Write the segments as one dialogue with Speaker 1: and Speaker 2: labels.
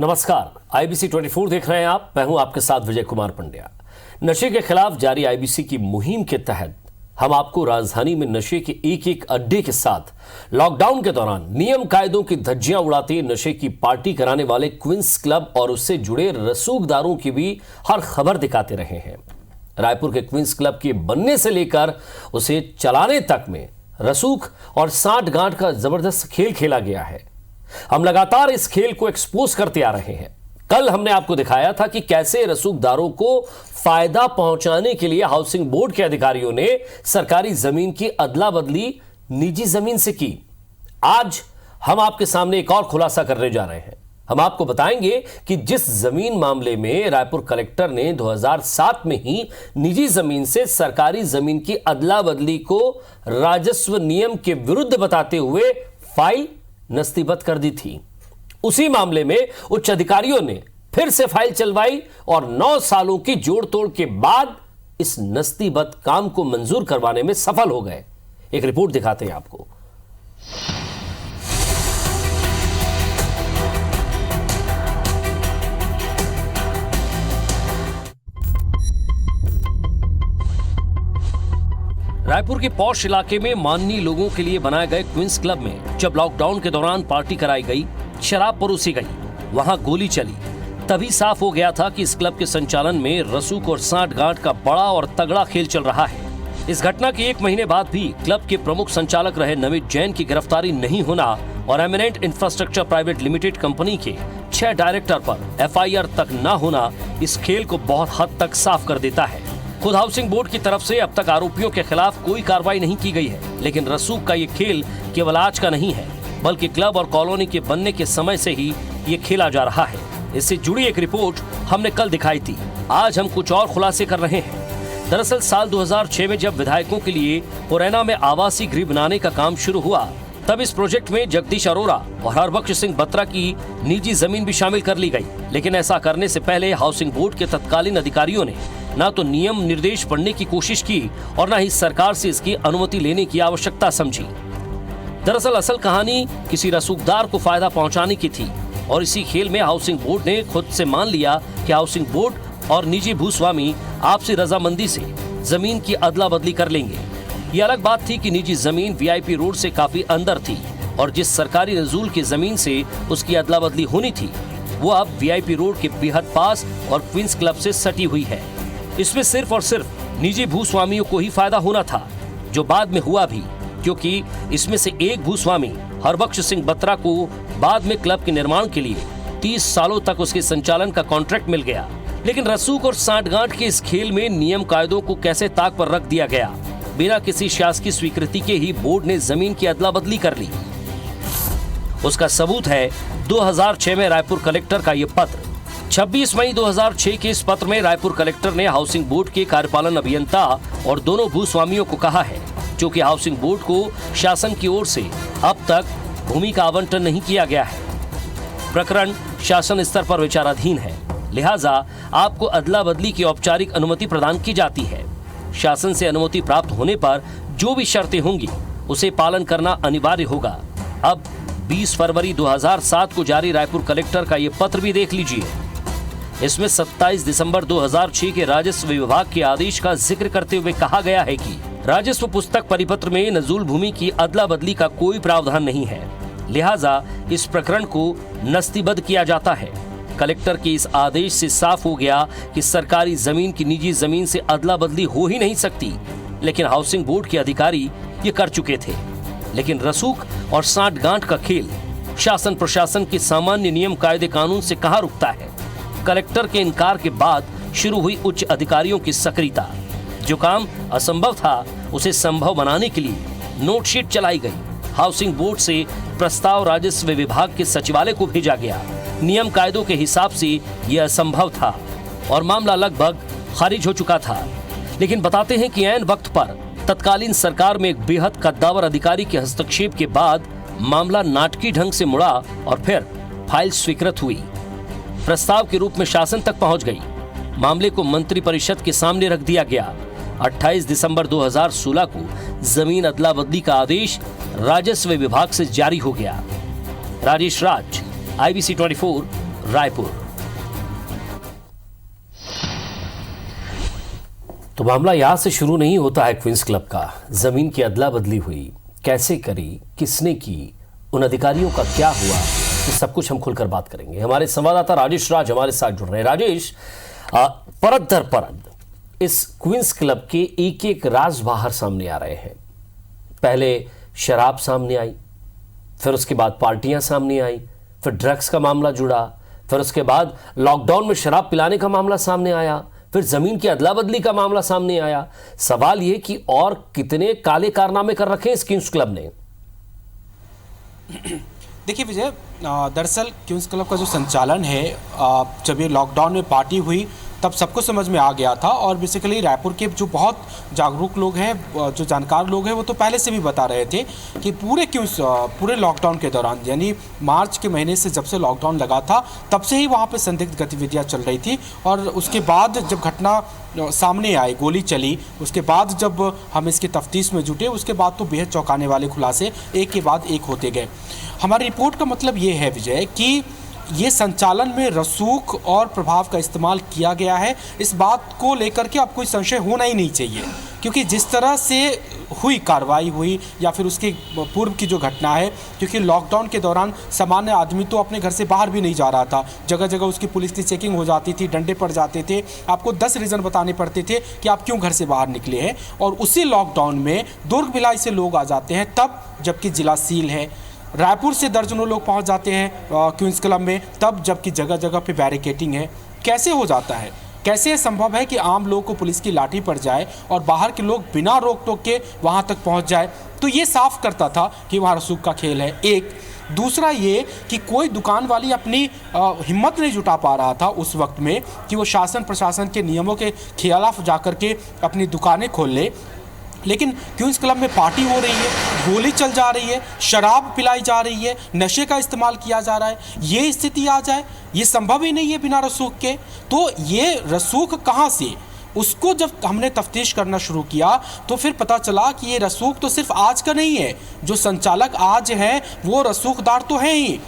Speaker 1: नमस्कार, आईबीसी 24 देख रहे हैं आप। मैं हूं आपके साथ विजय कुमार पंड्या। नशे के खिलाफ जारी आईबीसी की मुहिम के तहत हम आपको राजधानी में नशे के एक एक अड्डे के साथ लॉकडाउन के दौरान नियम कायदों की धज्जियां उड़ाते नशे की पार्टी कराने वाले क्वींस क्लब और उससे जुड़े रसूखदारों की भी हर खबर दिखाते रहे हैं। रायपुर के क्वींस क्लब के बनने से लेकर उसे चलाने तक में रसूख और सांठ गांठ का जबरदस्त खेल खेला गया है। हम लगातार इस खेल को एक्सपोज करते आ रहे हैं। कल हमने आपको दिखाया था कि कैसे रसूखदारों को फायदा पहुंचाने के लिए हाउसिंग बोर्ड के अधिकारियों ने सरकारी जमीन की अदला बदली निजी जमीन से की। आज हम आपके सामने एक और खुलासा करने जा रहे हैं। हम आपको बताएंगे कि जिस जमीन मामले में रायपुर कलेक्टर ने 2007 में ही निजी जमीन से सरकारी जमीन की अदला बदली को राजस्व नियम के विरुद्ध बताते हुए फाइल नस्तीबद्ध कर दी थी, उसी मामले में उच्च अधिकारियों ने फिर से फाइल चलवाई और 9 सालों की जोड़ तोड़ के बाद इस नस्तीबद्ध काम को मंजूर करवाने में सफल हो गए। एक रिपोर्ट दिखाते हैं आपको। रायपुर के पॉश इलाके में माननीय लोगों के लिए बनाए गए क्वींस क्लब में जब लॉकडाउन के दौरान पार्टी कराई गई, शराब परोसी गई, वहां गोली चली, तभी साफ हो गया था कि इस क्लब के संचालन में रसूख और सांठ गांठ का बड़ा और तगड़ा खेल चल रहा है। इस घटना के 1 महीने बाद भी क्लब के प्रमुख संचालक रहे नमित जैन की गिरफ्तारी नहीं होना और eminent infrastructure private limited company के 6 डायरेक्टर पर एफआईआर तक न होना इस खेल को बहुत हद तक साफ कर देता है। खुद हाउसिंग बोर्ड की तरफ से अब तक आरोपियों के खिलाफ कोई कार्रवाई नहीं की गई है, लेकिन रसूख का ये खेल केवल आज का नहीं है, बल्कि क्लब और कॉलोनी के बनने के समय से ही ये खेला जा रहा है। इससे जुड़ी एक रिपोर्ट हमने कल दिखाई थी। आज हम कुछ और खुलासे कर रहे हैं। दरअसल साल 2006 में जब विधायकों के लिए मुरैना में आवासीय गृह बनाने का काम शुरू हुआ, तब इस प्रोजेक्ट में जगदीश अरोरा और हरबख्श सिंह बत्रा की निजी जमीन भी शामिल कर ली गई। लेकिन ऐसा करने से पहले हाउसिंग बोर्ड के तत्कालीन अधिकारियों ने न तो नियम निर्देश पढ़ने की कोशिश की और न ही सरकार से इसकी अनुमति लेने की आवश्यकता समझी। दरअसल असल कहानी किसी रसूखदार को फायदा पहुंचाने की थी और इसी खेल में हाउसिंग बोर्ड ने खुद से मान लिया कि हाउसिंग बोर्ड और निजी भूस्वामी आपसी रजामंदी से जमीन की अदला बदली कर लेंगे। ये अलग बात थी कि निजी जमीन वीआईपी रोड से काफी अंदर थी और जिस सरकारी नजूल की जमीन से उसकी अदला बदली होनी थी वो अब वीआईपी रोड के बेहद पास और क्वींस क्लब से सटी हुई है। इसमें सिर्फ और सिर्फ निजी भूस्वामियों को ही फायदा होना था, जो बाद में हुआ भी, क्योंकि इसमें से एक भूस्वामी हरबख्श सिंह बत्रा को बाद में क्लब के निर्माण के लिए 30 सालों तक उसके संचालन का कॉन्ट्रैक्ट मिल गया। लेकिन रसूख और सांठगांठ के इस खेल में नियम कायदों को कैसे ताक पर रख दिया गया। बिना किसी शासकीय स्वीकृति के ही बोर्ड ने जमीन की अदला बदली कर ली। उसका सबूत है 2006 में रायपुर कलेक्टर का यह पत्र। 26 मई 2006 के इस पत्र में रायपुर कलेक्टर ने हाउसिंग बोर्ड के कार्यपालन अभियंता और दोनों भूस्वामियों को कहा है, क्योंकि हाउसिंग बोर्ड को शासन की ओर से अब तक भूमि का आवंटन नहीं किया गया है। प्रकरण शासन स्तर पर विचाराधीन है, लिहाजा आपको अदला बदली की औपचारिक अनुमति प्रदान की जाती है। शासन से अनुमति प्राप्त होने पर जो भी शर्तें होंगी उसे पालन करना अनिवार्य होगा। अब 20 फरवरी 2007 को जारी रायपुर कलेक्टर का ये पत्र भी देख लीजिए। इसमें 27 दिसंबर 2006 के राजस्व विभाग के आदेश का जिक्र करते हुए कहा गया है कि राजस्व पुस्तक परिपत्र में नजूल भूमि की अदला बदली का कोई प्रावधान नहीं है, लिहाजा इस प्रकरण को नस्तीबद्ध किया जाता है। कलेक्टर के इस आदेश से साफ हो गया कि सरकारी जमीन की निजी जमीन से अदला बदली हो ही नहीं सकती, लेकिन हाउसिंग बोर्ड के अधिकारी ये कर चुके थे। लेकिन रसूख और सांठ गांठ का खेल शासन प्रशासन के सामान्य नियम कायदे कानून से कहां रुकता है। कलेक्टर के इनकार के बाद शुरू हुई उच्च अधिकारियों की सक्रियता। जो काम असंभव था उसे संभव बनाने के लिए नोटशीट चलाई गई। हाउसिंग बोर्ड से प्रस्ताव राजस्व विभाग के सचिवालय को भेजा गया। नियम कायदों के हिसाब से यह असंभव था और मामला लगभग खारिज हो चुका था। लेकिन बताते हैं कि ऐन वक्त पर तत्कालीन सरकार में एक बेहद कद्दावर अधिकारी के हस्तक्षेप के बाद मामला नाटकीय ढंग से मुड़ा और फिर फाइल स्वीकृत हुई। प्रस्ताव के रूप में शासन तक पहुंच गई। मामले को मंत्री परिषद के सामने रख दिया गया। 28 दिसंबर 2016 को जमीन अदला बदली का आदेश राजस्व विभाग से जारी हो गया। राजेश राज, आईबीसी 24, रायपुर। तो मामला यहां से शुरू नहीं होता है क्वींस क्लब का। जमीन की अदला बदली हुई, कैसे करी, किसने की, उन अधिकारियों का क्या हुआ, ये सब कुछ हम खुलकर बात करेंगे। हमारे संवाददाता राजेश राज हमारे साथ जुड़ रहे हैं। राजेश, परत दर परत इस क्वींस क्लब के एक एक राज बाहर सामने आ रहे हैं। पहले शराब सामने आई, फिर उसके बाद पार्टियां सामने आई, फिर ड्रग्स का मामला जुड़ा, फिर उसके बाद लॉकडाउन में शराब पिलाने का मामला सामने आया, फिर जमीन की अदला बदली का मामला सामने आया। सवाल यह कि और कितने काले कारनामे कर रखे हैं इस क्वींस क्लब ने।
Speaker 2: देखिए विजय, दरअसल क्वींस क्लब का जो संचालन है, जब ये लॉकडाउन में पार्टी हुई तब सबको समझ में आ गया था। और बेसिकली रायपुर के जो बहुत जागरूक लोग हैं, जो जानकार लोग हैं, वो तो पहले से भी बता रहे थे कि पूरे लॉकडाउन के दौरान, यानी मार्च के महीने से जब से लॉकडाउन लगा था तब से ही वहाँ पे संदिग्ध गतिविधियाँ चल रही थी। और उसके बाद जब घटना सामने आई, गोली चली, उसके बाद जब हम इसकी तफ्तीश में जुटे, उसके बाद तो बेहद चौंकाने वाले खुलासे एक के बाद एक होते गए। हमारी रिपोर्ट का मतलब ये है विजय कि ये संचालन में रसूख और प्रभाव का इस्तेमाल किया गया है। इस बात को लेकर के अब कोई संशय होना ही नहीं चाहिए, क्योंकि जिस तरह से कार्रवाई हुई या फिर उसके पूर्व की जो घटना है, क्योंकि लॉकडाउन के दौरान सामान्य आदमी तो अपने घर से बाहर भी नहीं जा रहा था, जगह जगह उसकी पुलिस की चेकिंग हो जाती थी, डंडे पड़ जाते थे, आपको 10 रीज़न बताने पड़ते थे कि आप क्यों घर से बाहर निकले हैं। और उसी लॉकडाउन में दुर्ग भिलाई से लोग आ जाते हैं तब, जबकि जिला सील है। रायपुर से दर्जनों लोग पहुंच जाते हैं क्वींस क्लब में तब, जबकि जगह जगह पे बैरिकेटिंग है। कैसे हो जाता है, कैसे संभव है कि आम लोग को पुलिस की लाठी पड़ जाए और बाहर के लोग बिना रोक टोक के वहां तक पहुंच जाए? तो ये साफ करता था कि वहाँ रसूख का खेल है। एक दूसरा ये कि कोई दुकान वाली अपनी हिम्मत नहीं जुटा पा रहा था उस वक्त में कि वो शासन प्रशासन के नियमों के खिलाफ जाकर के अपनी दुकानें खोल ले। लेकिन क्वींस क्लब में पार्टी हो रही है, गोली चल जा रही है, शराब पिलाई जा रही है, नशे का इस्तेमाल किया जा रहा है, ये स्थिति आ जाए, ये संभव ही नहीं है बिना रसूख के। तो ये रसूख कहाँ से, उसको जब हमने तफ्तीश करना शुरू किया तो फिर पता चला कि ये रसूख तो सिर्फ आज का नहीं है। जो संचालक आज हैं वो रसूखदार तो हैं ही,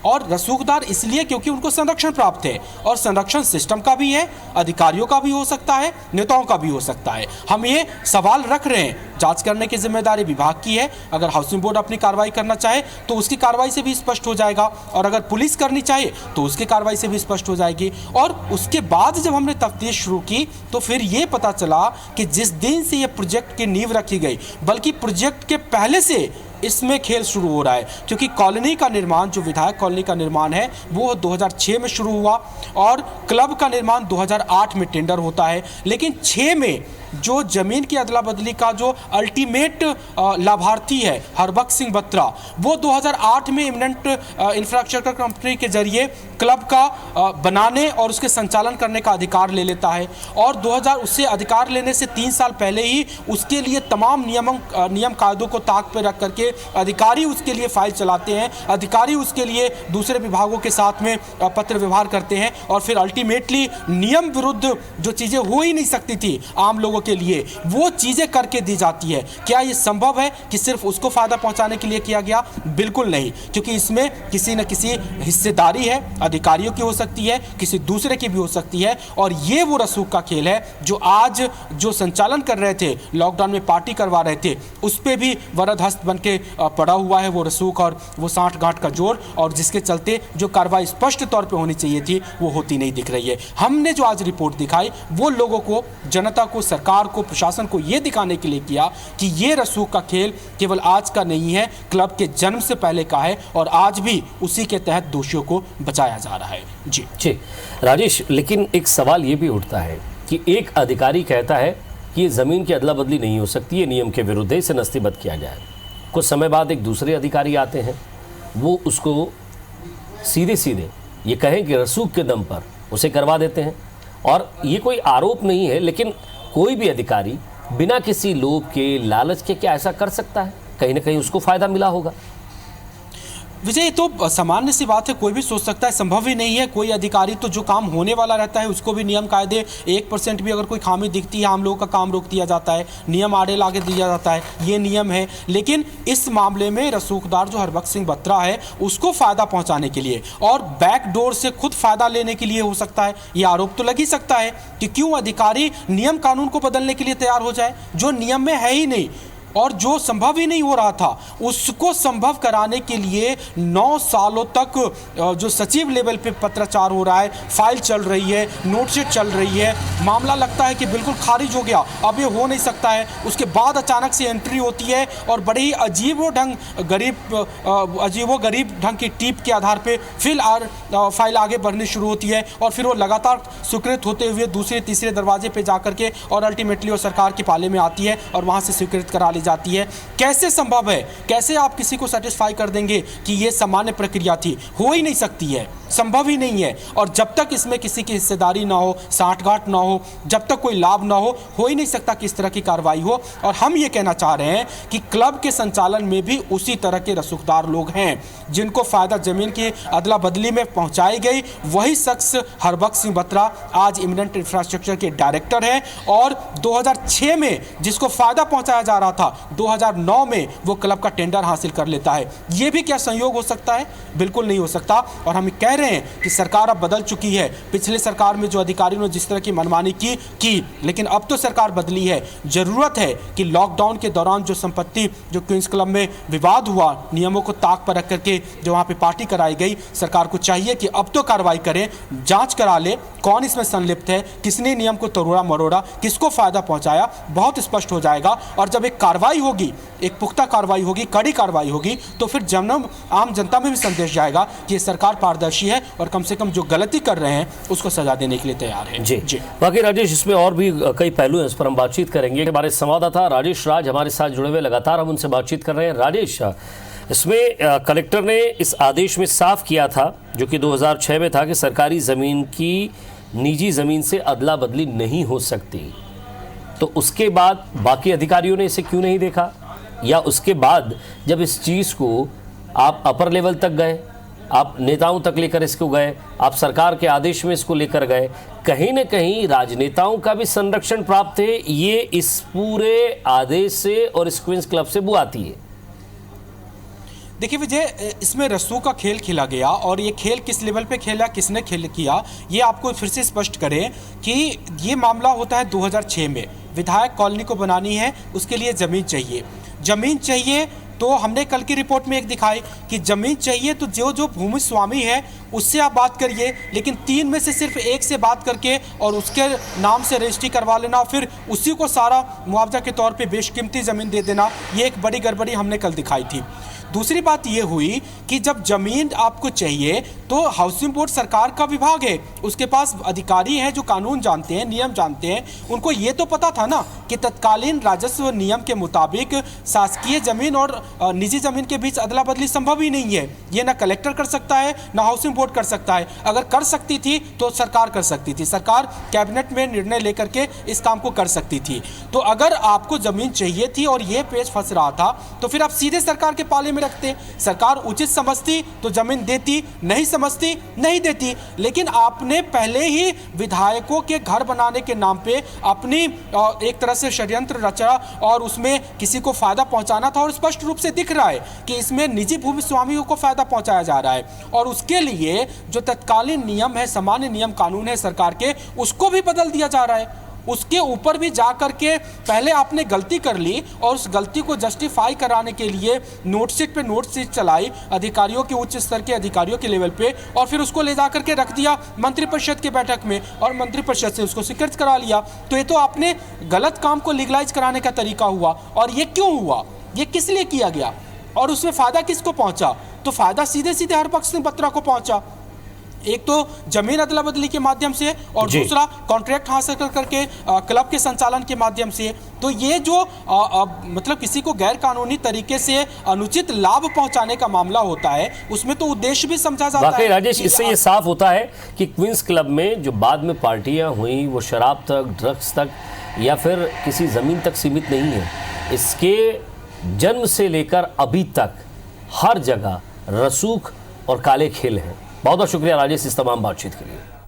Speaker 2: और रसूखदार इसलिए क्योंकि उनको संरक्षण प्राप्त है, और संरक्षण सिस्टम का भी है, अधिकारियों का भी हो सकता है, नेताओं का भी हो सकता है। हम ये सवाल रख रहे हैं, जांच करने की जिम्मेदारी विभाग की है। अगर हाउसिंग बोर्ड अपनी कार्रवाई करना चाहे तो उसकी कार्रवाई से भी स्पष्ट हो जाएगा, और अगर पुलिस करनी चाहे तो उसकी कार्रवाई से भी स्पष्ट हो जाएगी। और उसके बाद जब हमने तफ्तीश शुरू की तो फिर ये पता चला कि जिस दिन से ये प्रोजेक्ट की नींव रखी गई, बल्कि प्रोजेक्ट के पहले से इसमें खेल शुरू हो रहा है, क्योंकि कॉलोनी का निर्माण, जो विधायक कॉलोनी का निर्माण है, वो 2006 में शुरू हुआ और क्लब का निर्माण 2008 में टेंडर होता है। लेकिन 6 में जो जमीन की अदला बदली का जो अल्टीमेट लाभार्थी है हरबख्श सिंह बत्रा, वो 2008 में इमिनेंट इंफ्रास्ट्रक्चर कंपनी के जरिए क्लब का बनाने और उसके संचालन करने का अधिकार ले लेता है। और 2000 उससे अधिकार लेने से 3 साल पहले ही उसके लिए तमाम नियम कायदों को ताक पे रख करके अधिकारी उसके लिए फाइल चलाते हैं, अधिकारी उसके लिए दूसरे विभागों के साथ में पत्र व्यवहार करते हैं, और फिर अल्टीमेटली नियम विरुद्ध जो चीज़ें हो ही नहीं सकती थी आम लोगों के लिए, वो चीजें करके दी जाती है। क्या ये संभव है कि सिर्फ उसको फायदा पहुंचाने के लिए किया गया? बिल्कुल नहीं, क्योंकि इसमें किसी न किसी हिस्सेदारी है, अधिकारियों की हो सकती है, किसी दूसरे की भी हो सकती है। और ये वो रसूख का खेल है जो आज जो संचालन कर रहे थे, लॉकडाउन में पार्टी करवा रहे थे, उस पर भी वरद हस्त बन के पड़ा हुआ है वो रसूख और वो साठ गांठ का जोर, और जिसके चलते जो कार्रवाई स्पष्ट तौर पर होनी चाहिए थी वो होती नहीं दिख रही है। हमने जो आज रिपोर्ट दिखाई वो लोगों को, जनता को, सरकार को, प्रशासन को ये दिखाने के लिए किया कि ये रसूख का खेल केवल आज का नहीं है, क्लब के जन्म से पहले का है, और आज भी उसी के तहत दोषियों को बचाया जा रहा है। जी
Speaker 1: राजेश, लेकिन एक सवाल ये भी उठता है कि एक अधिकारी कहता है कि ये ज़मीन की अदला बदली नहीं हो सकती, ये नियम के विरुद्ध है, इसे नस्तीबद्ध किया जाए। कुछ समय बाद एक दूसरे अधिकारी आते हैं, वो उसको सीधे सीधे ये कहें कि रसूख के दम पर उसे करवा देते हैं। और ये कोई आरोप नहीं है, लेकिन कोई भी अधिकारी बिना किसी लोभ के, लालच के क्या ऐसा कर सकता है? कहीं ना कहीं उसको फायदा मिला होगा।
Speaker 2: विजय, ये तो सामान्य सी बात है, कोई भी सोच सकता है, संभव ही नहीं है। कोई अधिकारी तो जो काम होने वाला रहता है उसको भी नियम कायदे 1% भी अगर कोई खामी दिखती है हम लोगों का काम रोक दिया जाता है, नियम आड़े लाके दिया जाता है, ये नियम है। लेकिन इस मामले में रसूखदार जो हरबख्श सिंह बत्रा है उसको फायदा पहुंचाने के लिए और बैकडोर से खुद फायदा लेने के लिए हो सकता है, ये आरोप तो लग ही सकता है कि क्यों अधिकारी नियम कानून को बदलने के लिए तैयार हो जाए जो नियम में है ही नहीं और जो संभव ही नहीं हो रहा था उसको संभव कराने के लिए 9 सालों तक जो सचिव लेवल पे पत्राचार हो रहा है, फाइल चल रही है, नोटशीट चल रही है, मामला लगता है कि बिल्कुल खारिज हो गया, अब ये हो नहीं सकता है। उसके बाद अचानक से एंट्री होती है और बड़े ही अजीबो गरीब ढंग की टीप के आधार पे फिर फाइल आगे बढ़नी शुरू होती है और फिर वो लगातार स्वीकृत होते हुए दूसरे तीसरे दरवाजे पे जा करके और अल्टीमेटली वो सरकार के पाले में आती है और वहाँ से स्वीकृत करा ली जाती है। कैसे संभव है? कैसे आप किसी को सेटिस्फाई कर देंगे कि ये सामान्य प्रक्रिया थी? हो ही नहीं सकती है, संभव ही नहीं है। और जब तक इसमें किसी की हिस्सेदारी ना हो, साठगांठ ना हो, जब तक कोई लाभ ना हो ही नहीं सकता कि इस तरह की कार्रवाई हो। और हम ये कहना चाह रहे हैं कि क्लब के संचालन में भी उसी तरह के रसूखदार लोग हैं जिनको फायदा जमीन की अदला बदली में पहुंचाई गई। वही शख्स हरबख्श सिंह बत्रा आज इमिनेंट इंफ्रास्ट्रक्चर के डायरेक्टर हैं और 2006 में जिसको फायदा पहुंचाया जा रहा था 2009 में वो क्लब का टेंडर हासिल कर लेता है। ये भी क्या संयोग हो सकता है? बिल्कुल नहीं हो सकता। और हम कह रहे हैं कि सरकार अब बदल चुकी है। पिछले सरकार में जो अधिकारियों ने जिस तरह की मनमानी की लेकिन अब तो सरकार बदली है। जरूरत है कि लॉकडाउन के दौरान जो संपत्ति जो क्वींस क्लब में विवाद हुआ, नियमों को ताक पर रख करके जो वहाँ पे पार्टी कराई गई, सरकार को चाहिए कि अब तो कार्रवाई करें, जांच करा ले कौन इसमें संलिप्त है, किसने नियम को तोड़ा मरोड़ा, किसको फायदा पहुंचाया, बहुत स्पष्ट हो जाएगा। और जब एक कार्रवाई होगी, एक पुख्ता कार्रवाई होगी, कड़ी कार्रवाई होगी, तो फिर आम जनता में भी संदेश जाएगा कि ये सरकार पारदर्शी है और कम से कम जो गलती कर रहे हैं उसको सजा देने के लिए तैयार है।
Speaker 1: जी। बाकी राजेश, इसमें और भी कई पहलू हैं, इस पर हम बातचीत करेंगे। हमारे संवाददाता राजेश राज हमारे साथ जुड़े हुए, लगातार हम उनसे बातचीत कर रहे हैं। राजेश, इसमें कलेक्टर ने इस आदेश में साफ किया था, जो कि 2006 में था, कि सरकारी ज़मीन की निजी ज़मीन से अदला बदली नहीं हो सकती। तो उसके बाद बाकी अधिकारियों ने इसे क्यों नहीं देखा? या उसके बाद जब इस चीज़ को आप अपर लेवल तक गए, आप नेताओं तक लेकर इसको गए, आप सरकार के आदेश में इसको लेकर गए, कहीं न कहीं राजनेताओं का भी संरक्षण प्राप्त है, ये इस पूरे आदेश से और इस क्वींस क्लब से बुआती है।
Speaker 2: देखिए विजय, इसमें रस्सू का खेल खेला गया और ये खेल किस लेवल पे खेला, किसने खेल किया, ये आपको फिर से स्पष्ट करें कि ये मामला होता है 2006 में। विधायक कॉलोनी को बनानी है, उसके लिए ज़मीन चाहिए। ज़मीन चाहिए तो हमने कल की रिपोर्ट में एक दिखाई कि ज़मीन चाहिए तो जो भूमि स्वामी है उससे आप बात करिए, लेकिन 3 में से सिर्फ एक से बात करके और उसके नाम से रजिस्ट्री करवा लेना, फिर उसी को सारा मुआवजा के तौर पे बेशकीमती ज़मीन दे देना, ये एक बड़ी गड़बड़ी हमने कल दिखाई थी। दूसरी बात ये हुई कि जब ज़मीन आपको चाहिए तो हाउसिंग बोर्ड सरकार का विभाग है, उसके पास अधिकारी हैं जो कानून जानते हैं, नियम जानते हैं। उनको ये तो पता था ना कि तत्कालीन राजस्व नियम के मुताबिक शासकीय ज़मीन और निजी ज़मीन के बीच अदला बदली संभव ही नहीं है। ये ना कलेक्टर कर सकता है, ना हाउसिंग बोर्ड कर सकता है। अगर कर सकती थी तो सरकार कर सकती थी, सरकार कैबिनेट में निर्णय लेकर के इस काम को कर सकती थी। तो अगर आपको ज़मीन चाहिए थी और ये पेच फंस रहा था तो फिर आप सीधे सरकार के पाले में रखते। सरकार उचित समझती तो जमीन देती, नहीं समझती नहीं देती। लेकिन आपने पहले ही विधायकों के घर बनाने के नाम पे अपनी एक तरह से षड्यंत्र रचा और उसमें किसी को फायदा पहुंचाना था और स्पष्ट रूप से दिख रहा है कि इसमें निजी भूमि स्वामियों को फायदा पहुंचाया जा रहा है। और उसके लिए जो तत्कालीन नियम है, सामान्य नियम कानून है सरकार के, उसको भी बदल दिया जा रहा है। उसके ऊपर भी जा करके पहले आपने गलती कर ली और उस गलती को जस्टिफाई कराने के लिए नोटशीट पे नोटशीट चलाई अधिकारियों के, उच्च स्तर के अधिकारियों के लेवल पे, और फिर उसको ले जा करके रख दिया मंत्रिपरिषद के बैठक में और मंत्रिपरिषद से उसको स्वीकृत करा लिया। तो ये तो आपने गलत काम को लीगलाइज कराने का तरीका हुआ। और ये क्यों हुआ, ये किस लिए किया गया और उसमें फ़ायदा किसको पहुंचा? तो फ़ायदा सीधे सीधे हरबख्श सिंह बत्रा को पहुंचा। एक तो जमीन अदला बदली के माध्यम से और दूसरा कॉन्ट्रैक्ट हासिल करके क्लब के संचालन के माध्यम से। तो ये जो मतलब किसी को गैर कानूनी तरीके से अनुचित लाभ पहुंचाने का मामला होता है, उसमें तो उद्देश्य भी समझा जाता है।
Speaker 1: राजेश, इससे ये साफ होता है कि क्वींस क्लब में जो बाद में पार्टियां हुई वो शराब तक, ड्रग्स तक या फिर किसी ज़मीन तक सीमित नहीं है। इसके जन्म से लेकर अभी तक हर जगह रसूख और काले खेल हैं। बहुत बहुत शुक्रिया राजेश इस तमाम बातचीत के लिए।